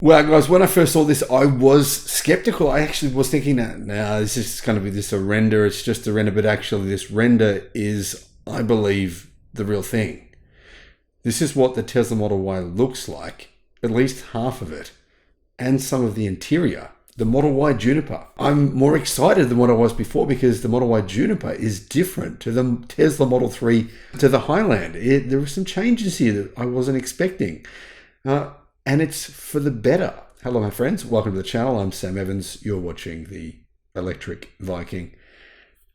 Well, guys, when I first saw this, I was skeptical. I actually was thinking that, nah, this is going to be this a render. It's just a render, but actually this render is, I believe, the real thing. This is what the Tesla Model Y looks like, at least half of it, and some of the interior. The Model Y Juniper. I'm more excited than what I was before because the Model Y Juniper is different to the Tesla Model 3, to the Highland. There were some changes here that I wasn't expecting. And it's for the better. Hello, my friends. Welcome to the channel. I'm Sam Evans. You're watching the Electric Viking.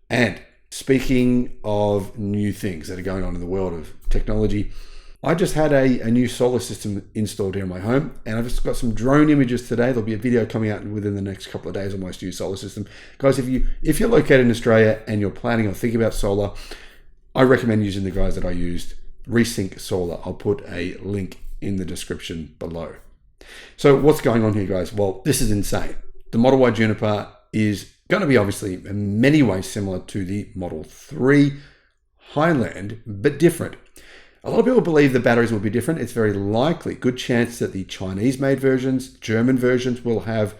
And speaking of new things that are going on in the world of technology, I just had a new solar system installed here in my home, and I've just got some drone images today. There'll be a video coming out within the next couple of days on my new solar system. Guys, if you're located in Australia and you're planning or thinking about solar, I recommend using the guys that I used, Resync Solar. I'll put a link in the description below. So what's going on here, guys? Well, this is insane. The Model Y Juniper is going to be obviously in many ways similar to the Model 3 Highland, but different. A lot of people believe the batteries will be different. It's very likely, good chance that the Chinese-made versions, German versions will have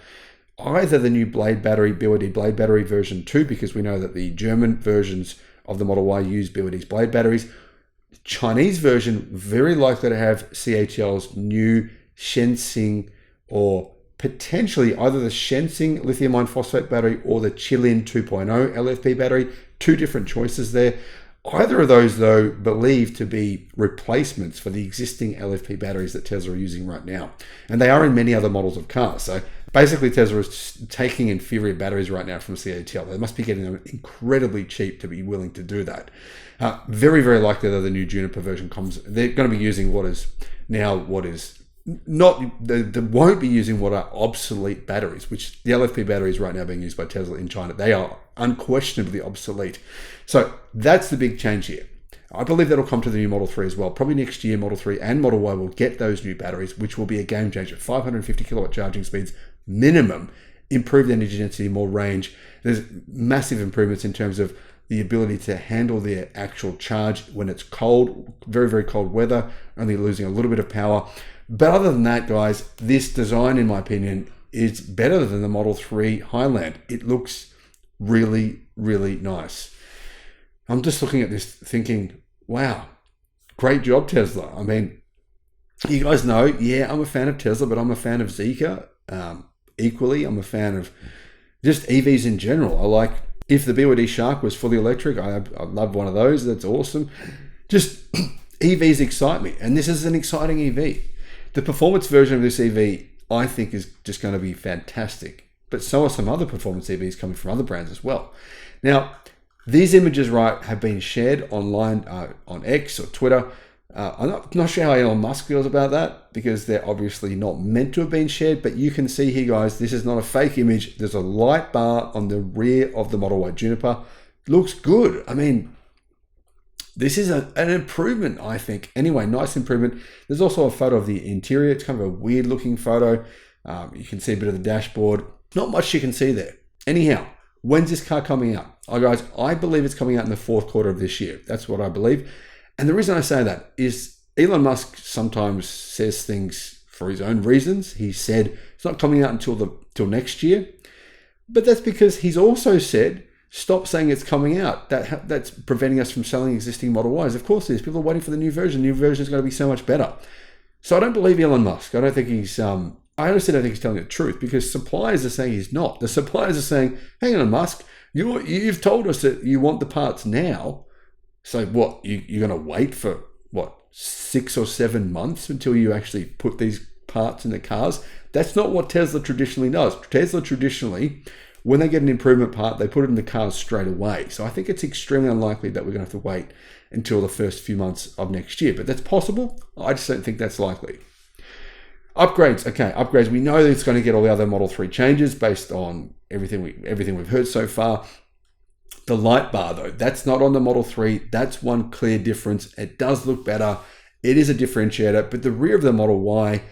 either the new Blade battery, BYD Blade battery version 2, because we know that the German versions of the Model Y use BYD's Blade batteries. Chinese version, very likely to have CATL's new Shenzhen, or potentially either the Shenzhen lithium iron phosphate battery or the Chilin 2.0 LFP battery. Two different choices there. Either of those, though, believed to be replacements for the existing LFP batteries that Tesla are using right now. And they are in many other models of cars. So basically, Tesla is taking inferior batteries right now from CATL. They must be getting them incredibly cheap to be willing to do that. Very, very likely, though, the new Juniper version comes. They're going to be using what is not, they won't be using what are obsolete batteries, which the LFP batteries right now being used by Tesla in China. They are unquestionably obsolete. So that's the big change here. I believe that'll come to the new Model 3 as well. Probably next year, Model 3 and Model Y will get those new batteries, which will be a game changer. 550 kilowatt charging speeds minimum, improved energy density, more range. There's massive improvements in terms of the ability to handle the actual charge when it's cold, very, very cold weather, only losing a little bit of power. But other than that, guys, this design, in my opinion, is better than the Model 3 Highland. It looks really, really nice. I'm just looking at this thinking, wow, great job, Tesla. I mean, you guys know, yeah, I'm a fan of Tesla, but I'm a fan of Zeekr. Equally, I'm a fan of just EVs in general. I like, if the BYD Shark was fully electric, I love one of those. That's awesome. Just EVs excite me. And this is an exciting EV. The performance version of this EV, I think, is just going to be fantastic. But so are some other performance EVs coming from other brands as well. Now, these images, right, have been shared online on X or Twitter. I'm not sure how Elon Musk feels about that, because they're obviously not meant to have been shared. But you can see here, guys, this is not a fake image. There's a light bar on the rear of the Model Y Juniper. Looks good. I mean, this is an improvement, I think. Anyway, nice improvement. There's also a photo of the interior. It's kind of a weird looking photo. You can see a bit of the dashboard. Not much you can see there. Anyhow, when's this car coming out? Oh, guys, I believe it's coming out in the fourth quarter of this year. That's what I believe. And the reason I say that is Elon Musk sometimes says things for his own reasons. He said it's not coming out until next year. But that's because he's also said, stop saying it's coming out. That's preventing us from selling existing Model Ys. Of course it is. People are waiting for the new version. The new version is going to be so much better. So I don't believe Elon Musk. I don't think he's... I honestly don't think he's telling the truth, because suppliers are saying he's not. The suppliers are saying, hang on, Musk, you've told us that you want the parts now. So what, you're going to wait for, 6 or 7 months until you actually put these parts in the cars? That's not what Tesla traditionally does. Tesla traditionally, when they get an improvement part, they put it in the cars straight away. So I think it's extremely unlikely that we're going to have to wait until the first few months of next year. But that's possible. I just don't think that's likely. Upgrades. Okay, upgrades. We know that it's going to get all the other Model 3 changes based on everything we've heard so far. The light bar, though, that's not on the Model 3. That's one clear difference. It does look better. It is a differentiator. But the rear of the Model Y,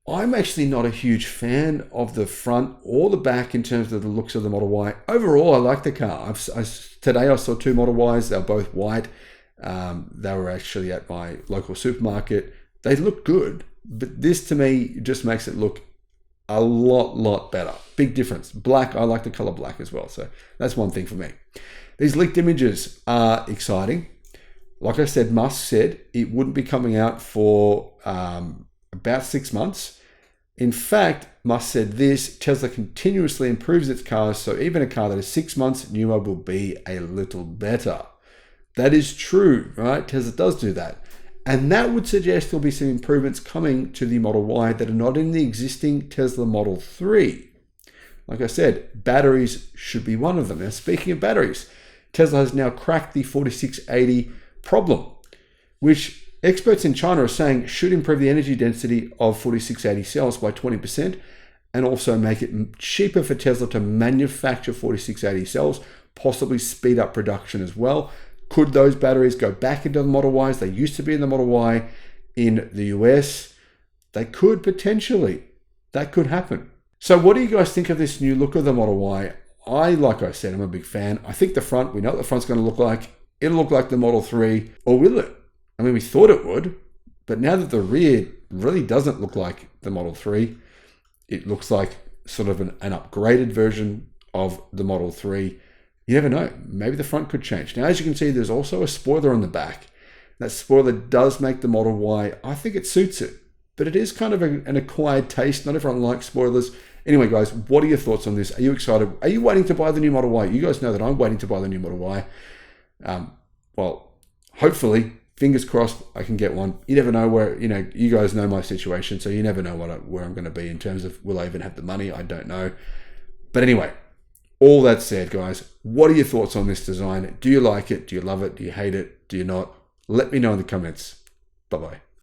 I'm actually not a huge fan of the front or the back in terms of the looks of the Model Y. Overall, I like the car. Today I saw 2 Model Ys. They're both white. They were actually at my local supermarket. They look good. But this, to me, just makes it look a lot better. Big difference. Black, I like the color black as well. So that's one thing for me. These leaked images are exciting. Like I said, Musk said it wouldn't be coming out for about 6 months. In fact, Musk said this: Tesla continuously improves its cars, so even a car that is 6 months newer will be a little better. That is true, right? Tesla does do that. And that would suggest there'll be some improvements coming to the Model Y that are not in the existing Tesla Model 3. Like I said, batteries should be one of them. Now, speaking of batteries, Tesla has now cracked the 4680 problem, which experts in China are saying should improve the energy density of 4680 cells by 20% and also make it cheaper for Tesla to manufacture 4680 cells, possibly speed up production as well. Could those batteries go back into the Model Ys? They used to be in the Model Y in the US. They could potentially. That could happen. So what do you guys think of this new look of the Model Y? Like I said, I'm a big fan. I think the front, we know what the front's going to look like. It'll look like the Model 3, or will it? I mean, we thought it would, but now that the rear really doesn't look like the Model 3, it looks like sort of an upgraded version of the Model 3. You never know. Maybe the front could change. Now, as you can see, there's also a spoiler on the back. That spoiler does make the Model Y, I think it suits it, but it is kind of an acquired taste. Not everyone likes spoilers. Anyway, guys, what are your thoughts on this? Are you excited? Are you waiting to buy the new Model Y? You guys know that I'm waiting to buy the new Model Y. Well, hopefully, fingers crossed, I can get one. You never know where, you guys know my situation, so you never know where I'm going to be in terms of will I even have the money? I don't know. But anyway, all that said, guys, what are your thoughts on this design? Do you like it? Do you love it? Do you hate it? Do you not? Let me know in the comments. Bye-bye.